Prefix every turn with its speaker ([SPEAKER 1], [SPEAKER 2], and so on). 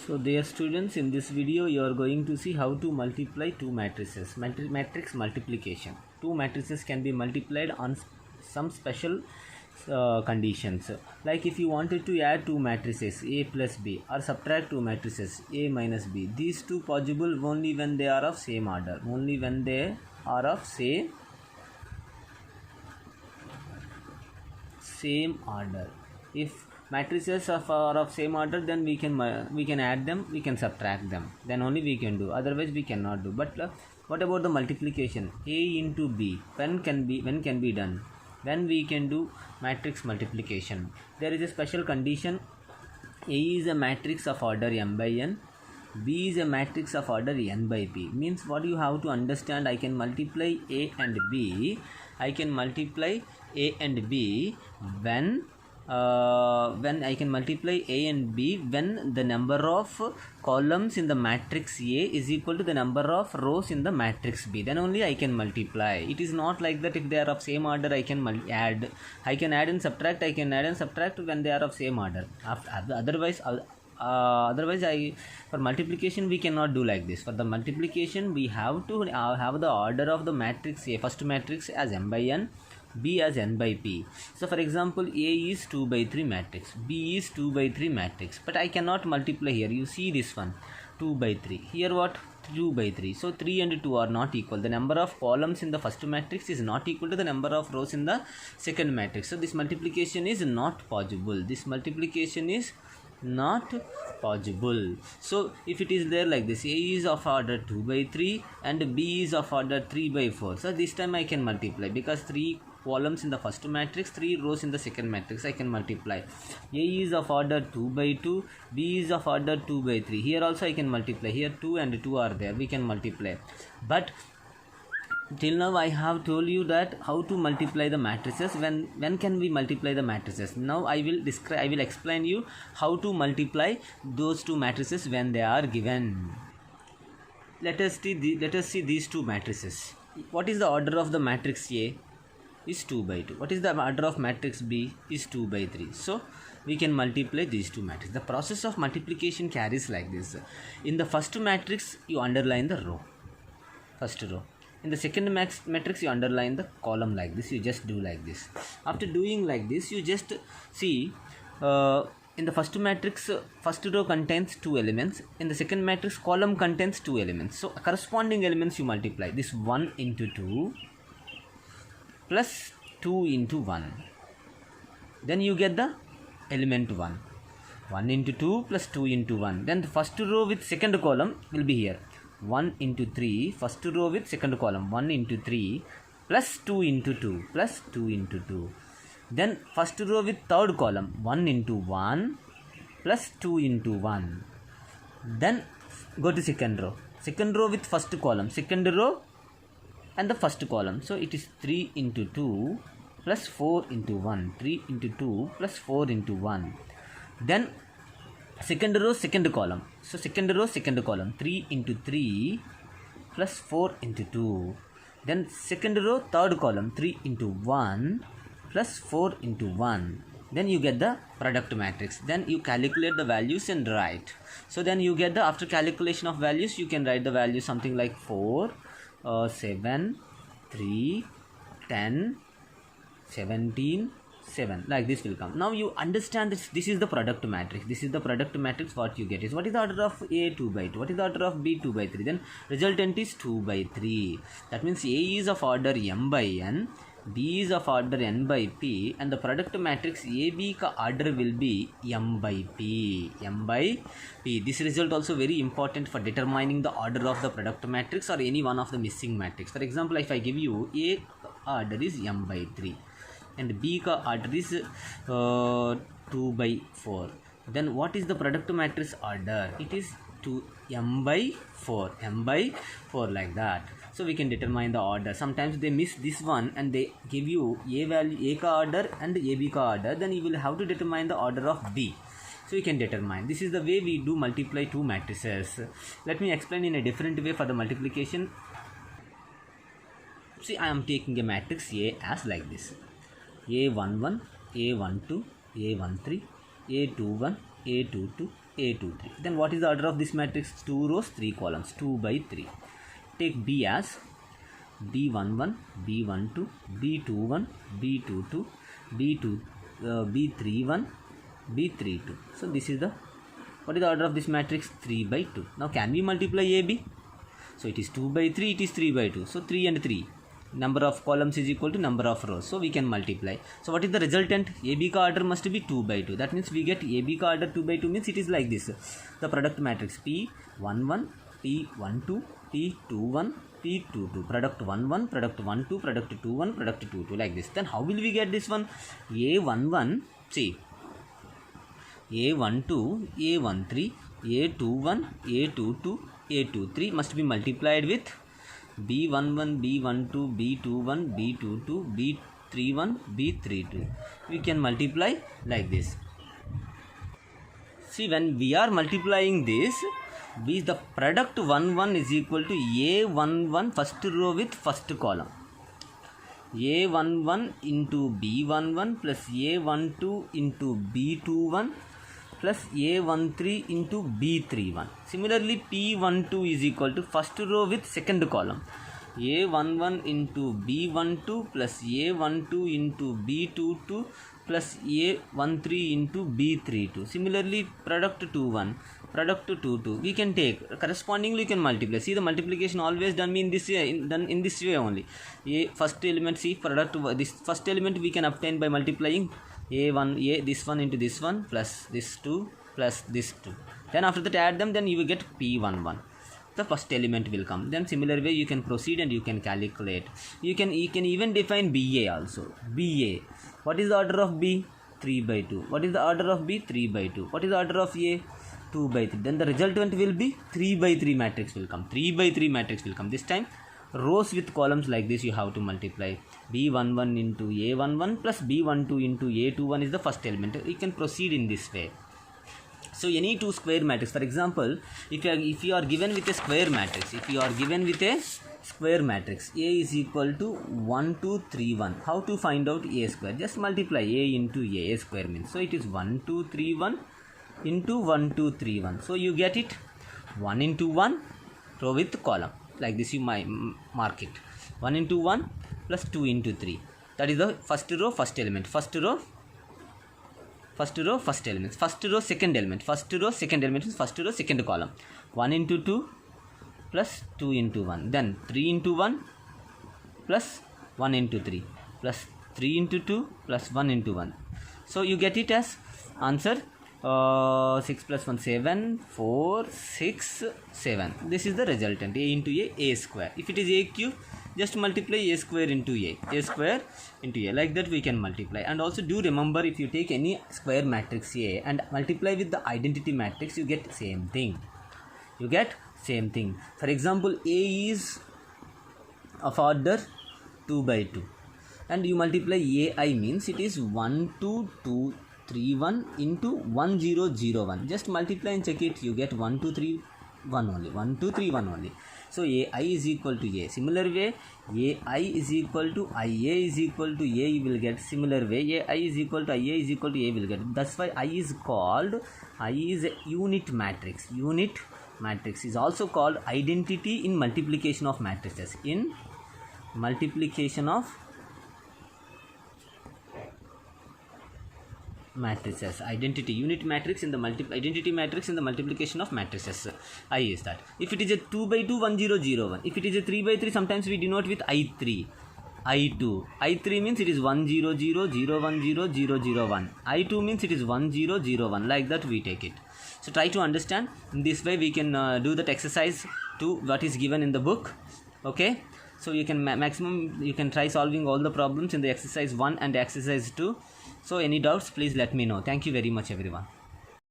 [SPEAKER 1] So dear students, in this video you are going to see how to multiply two matrices. Matrix multiplication. Two matrices can be multiplied on some special conditions. Like if you wanted to add two matrices A plus B or subtract two matrices A minus B. These two possible only when they are of same order. Only when they are of same order. If matrices are of same order, then we can add them, we can subtract them, then only we can do, otherwise we cannot do. But what about the multiplication? A into B, when can be done? When we can do matrix multiplication, there is a special condition. A is a matrix of order m by n, B is a matrix of order n by p. Means what you have to understand, I can multiply A and B, when I can multiply A and B when the number of columns in the matrix A is equal to the number of rows in the matrix B, then only I can multiply. It is not like that if they are of same order I can add and subtract, when they are of same order. Otherwise for multiplication we cannot do like this. For the multiplication we have to have the order of the matrix A, first matrix as m by n, B as n by p. So for example, A is 2 by 3 matrix, B is 2 by 3 matrix, but I cannot multiply here. You see this one 2 by 3, here what 2 by 3. So 3 and 2 are not equal. The number of columns in the first matrix is not equal to the number of rows in the second matrix. So this multiplication is not possible. So if it is there like this, A is of order 2 by 3 and B is of order 3 by 4. So this time I can multiply because 3 columns in the first matrix, 3 rows in the second matrix, I can multiply. A is of order 2 by 2, B is of order 2 by 3. Here also I can multiply. Here 2 and 2 are there, we can multiply. But till now I have told you that how to multiply the matrices. When can we multiply the matrices? Now I will explain you how to multiply those two matrices when they are given. Let us see these two matrices. What is the order of the matrix A? Is 2 by 2. What is the order of matrix B? Is 2 by 3. So we can multiply these two matrices. The process of multiplication carries like this. In the first matrix you underline the row, first row. In the second matrix you underline the column like this. You just do like this. After doing like this, you just see in the first matrix, first row contains 2 elements. In the second matrix, column contains 2 elements. So corresponding elements you multiply. This 1 into 2 plus 2 into 1. Then you get the element 1. 1 into 2 plus 2 into 1. Then the first row with second column will be here. 1 into 3, first row with second column, 1 into 3 plus 2 into 2 plus 2 into 2. Then first row with third column, 1 into 1 plus 2 into 1. Then go to second row with first column, second row and the first column. So it is 3 into 2 plus 4 into 1, 3 into 2 plus 4 into 1. Then second row, second column. So second row, second column, 3 into 3 plus 4 into 2. Then second row, third column, 3 into 1 plus 4 into 1. Then you get the product matrix. Then you calculate the values and write. So then you get the, after calculation of values, you can write the value something like 4, 7, 3, 10, 17, 7, like this will come. Now you understand this is the product matrix. This is the product matrix. What you get is, what is the order of A? 2 by 2. What is the order of B? 2 by 3. Then resultant is 2 by 3. That means A is of order m by n, B is of order n by p, and the product matrix AB ka order will be m by p. This result also very important for determining the order of the product matrix or any one of the missing matrix. For example, if I give you A order is m by 3 and B ka order is 2 by 4, then what is the product matrix order? It is m by 4 like that. So we can determine the order. Sometimes they miss this one and they give you A value, A ka order and AB ka order, then you will have to determine the order of B. So you can determine. This is the way we do multiply two matrices. Let me explain in a different way for the multiplication. See, I am taking a matrix A as like this. A11, A12, A13, A21, A22, A23. Then what is the order of this matrix? 2 rows, 3 columns, 2 by 3. Take B as B11, B12, B21, B22, B31, B32. So this is the, what is the order of this matrix? 3 by 2. Now can we multiply AB? So it is 2 by 3, it is 3 by 2. So 3 and 3. Number of columns is equal to number of rows. So we can multiply. So what is the resultant? AB ka order must be 2 by 2. That means we get AB ka order 2 by 2 means it is like this. The product matrix P11, P12, P21, P22. Product 11, product 12, product 21, product 22, like this. Then how will we get this one? A11, see, A12, A13, A21, A22, A23 must be multiplied with B11, B12, B21, B22, B31, B32. We can multiply like this. See, when we are multiplying this, the product 11 is equal to A11 first row with first column. A11 into B11 plus A12 into B21 plus A13 into B31. Similarly, P12 is equal to first row with second column. A11 into B12 plus A12 into B22 plus A13 into B32. Similarly, product 21, product 22. We can take correspondingly. You can multiply. See, the multiplication always done in this way. Done in this way only. First element, see, product, this first element we can obtain by multiplying A1, this one into this one plus this 2 plus this 2. Then after that add them, then you will get P11. The first element will come. Then similar way you can proceed and you can calculate. You can even define BA also. BA. What is the order of B? 3 by 2. What is the order of B? 3 by 2. What is the order of A? 2 by 3. Then the resultant will be 3 by 3 matrix will come. 3 by 3 matrix will come. This time rows with columns like this you have to multiply. B11 into A11 plus B12 into A21 is the first element. You can proceed in this way. So any two square matrix, for example, if you are given with a square matrix, A is equal to 1, 2, 3, 1. How to find out A square? Just multiply A into A. A square means. So it is 1, 2, 3, 1 into 1, 2, 3, 1. So you get it 1 into 1 row with column. Like this you might mark it. 1 into 1 plus 2 into 3. That is the first row, first element. First row, first element. First row, second element. First row, second element is first row, second column. 1 into 2 plus 2 into 1. Then 3 into 1 plus 1 into 3 plus 3 into 2 plus 1 into 1. So you get it as answer 6 plus 1, 7, 4, 6, 7. This is the resultant. A into A square. If it is A cube, just multiply A square into A square into A. Like that we can multiply. And also do remember, if you take any square matrix A and multiply with the identity matrix, you get same thing. For example, A is of order 2 by 2. And you multiply AI means it is 1, 2, 2, 3, 1 into 1, 0, 0, 1. Just multiply and check it. You get 1, 2, 3, 1 only. 1, 2, 3, 1 only. So AI is equal to A. Similar way, AI is equal to IA is equal to A. You will get similar way. AI is equal to IA is equal to A will get. That's why I is called, I is a unit matrix. Unit matrix is also called identity in multiplication of matrices. In multiplication of matrices, identity unit matrix in the identity matrix in the multiplication of matrices. I is that. If it is a 2 by 2, 1, 0, 0, 1. If it is a 3 by 3, sometimes we denote with I3. I2. I3 means it is 1, 0, 0, 0, 1, 0, 0, 0, 1. I2 means it is 1, 0, 0, 1. Like that we take it. So try to understand. In this way we can do that exercise to what is given in the book. Okay. So you can maximum you can try solving all the problems in the exercise 1 and exercise 2. So any doubts, please let me know. Thank you very much everyone.